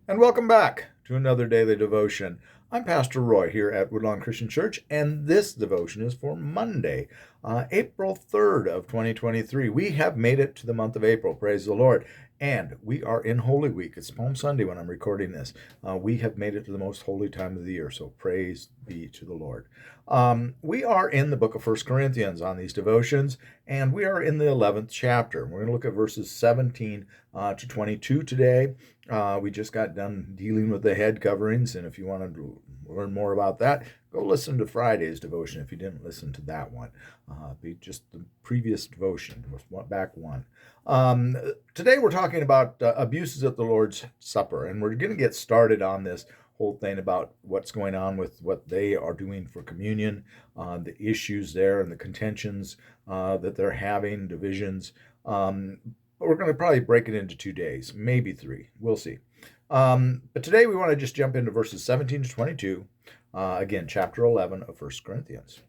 And welcome back to another daily devotion. I'm Pastor Roy here at Woodlawn Christian Church, and this devotion is for Monday, April 3rd of 2023. We have made it to the month of April, praise the Lord, and we are in Holy Week. It's Palm Sunday when I'm recording this. We have made it to the most holy time of the year, so praise be to the Lord. We are in the book of 1 Corinthians on these devotions, and we are in the 11th chapter. We're going to look at verses 17 to 22 today. We just got done dealing with the head coverings, and if you want to learn more about that, go listen to Friday's devotion if you didn't listen to that one. Be just the previous devotion, back one. Today we're talking about abuses at the Lord's Supper, and we're going to get started on this whole thing about what's going on with what they are doing for communion, the issues there and the contentions that they're having, divisions. But we're going to probably break it into 2 days, maybe 3. We'll see. But today we want to just jump into verses 17 to 22, again, chapter 11 of 1 Corinthians.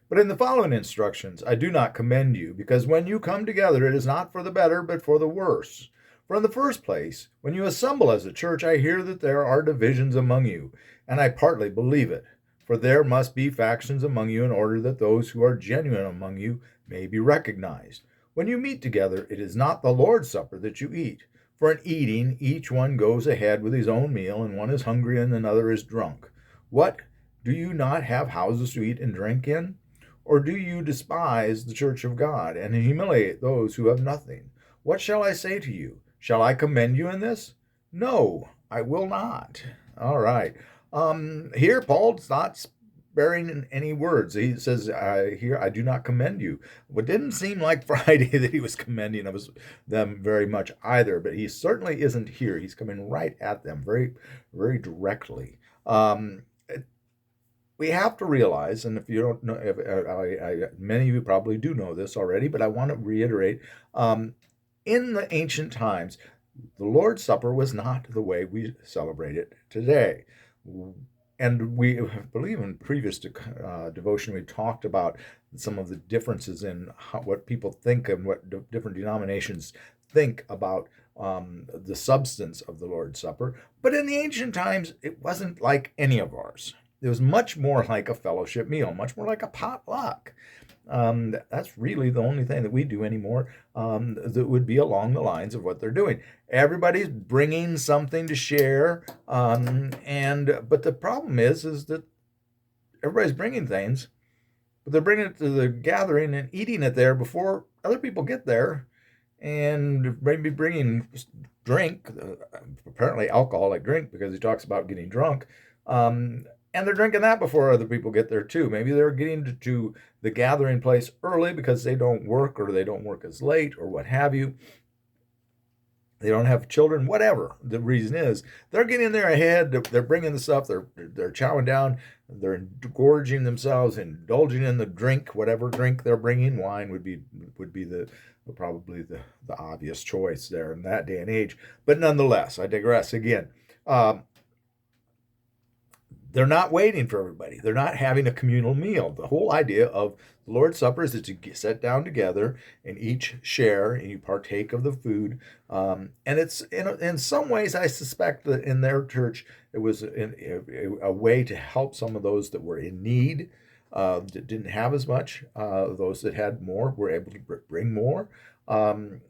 But in the following instructions, I do not commend you, because when you come together, it is not for the better, but for the worse. For in the first place, when you assemble as a church, I hear that there are divisions among you, and I partly believe it. For there must be factions among you in order that those who are genuine among you may be recognized. When you meet together, it is not the Lord's Supper that you eat. For in eating, each one goes ahead with his own meal, and one is hungry and another is drunk. What? Do you not have houses to eat and drink in? Or do you despise the church of God and humiliate those who have nothing? What shall I say to you? Shall I commend you in this? No, I will not. All right. Here, Paul's not sparing any words. He says, here, I do not commend you. It didn't seem like Friday that he was commending them very much either, but he certainly isn't here. He's coming right at them very, very directly. We have to realize, and if you don't know, many of you probably do know this already, but I want to reiterate, in the ancient times, the Lord's Supper was not the way we celebrate it today. And we believe in previous devotion, we talked about some of the differences in what people think and what different denominations think about the substance of the Lord's Supper. But in the ancient times, it wasn't like any of ours. It was much more like a fellowship meal, much more like a potluck. That's really the only thing that we do anymore that would be along the lines of what they're doing. Everybody's bringing something to share, but the problem is that everybody's bringing things, but they're bringing it to the gathering and eating it there before other people get there, and maybe bringing drink, apparently alcoholic drink, because he talks about getting drunk. And they're drinking that before other people get there too. Maybe they're getting to the gathering place early because they don't work or they don't work as late or what have you. They don't have children, whatever the reason is. They're getting there ahead. They're bringing the stuff. They're chowing down. They're gorging themselves, indulging in the drink, whatever drink they're bringing. Wine would be probably the obvious choice there in that day and age. But nonetheless, I digress again. They're not waiting for everybody. They're not having a communal meal. The whole idea of the Lord's Supper is to sit down together and each share and you partake of the food. And it's in some ways, I suspect that in their church, it was a way to help some of those that were in need, that didn't have as much. Those that had more were able to bring more. And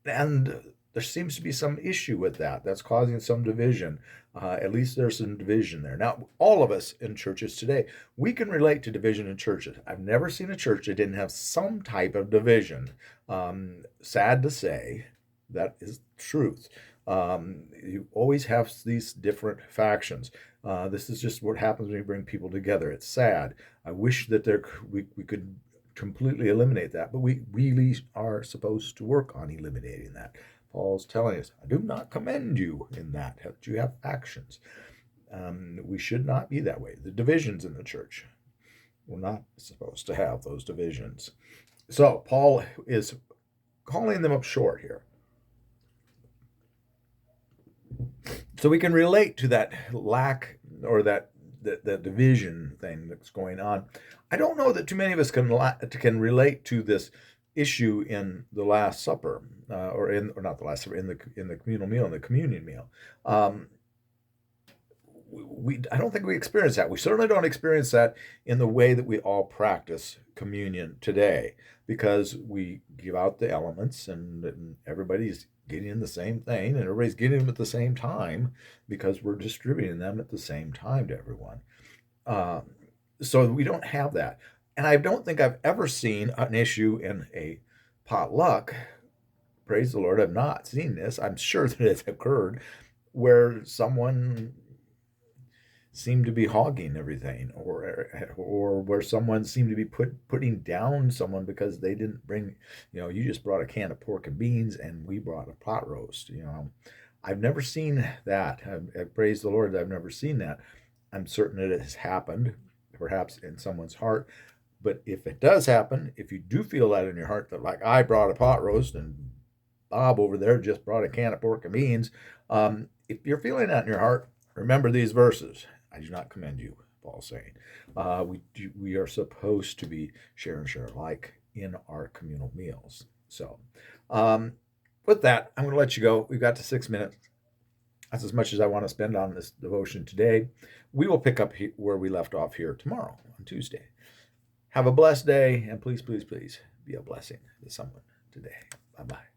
there seems to be some issue with that. That's causing some division. At least there's some division there. Now, all of us in churches today, we can relate to division in churches. I've never seen a church that didn't have some type of division. Sad to say, that is the truth. You always have these different factions. This is just what happens when you bring people together. It's sad. I wish that we could completely eliminate that, but we really are supposed to work on eliminating that. Paul's telling us, I do not commend you in that you have factions. We should not be that way. The divisions in the church, we're not supposed to have those divisions. So Paul is calling them up short here. So we can relate to that lack or that the division thing that's going on. I don't know that too many of us can relate to this issue in the Last Supper. or not the Last Supper, in the communal meal, in the communion meal. Um, I don't think we experience that. We certainly don't experience that in the way that we all practice communion today, because we give out the elements, and everybody's getting the same thing, and everybody's getting them at the same time because we're distributing them at the same time to everyone. Um, so we don't have that. And I don't think I've ever seen an issue in a potluck. Praise the Lord, I've not seen this. I'm sure that it's occurred where someone seemed to be hogging everything, or where someone seemed to be putting down someone because they didn't bring, you just brought a can of pork and beans and we brought a pot roast. I've never seen that. I praise the Lord that I've never seen that. I'm certain it has happened, perhaps in someone's heart. But if it does happen, if you do feel that in your heart, that like I brought a pot roast and Bob over there just brought a can of pork and beans, if you're feeling that in your heart, remember these verses. I do not commend you, Paul's saying. We are supposed to be share and share alike in our communal meals. So, with that, I'm going to let you go. We've got to 6 minutes. That's as much as I want to spend on this devotion today. We will pick up where we left off here tomorrow on Tuesday. Have a blessed day, and please, please, please be a blessing to someone today. Bye-bye.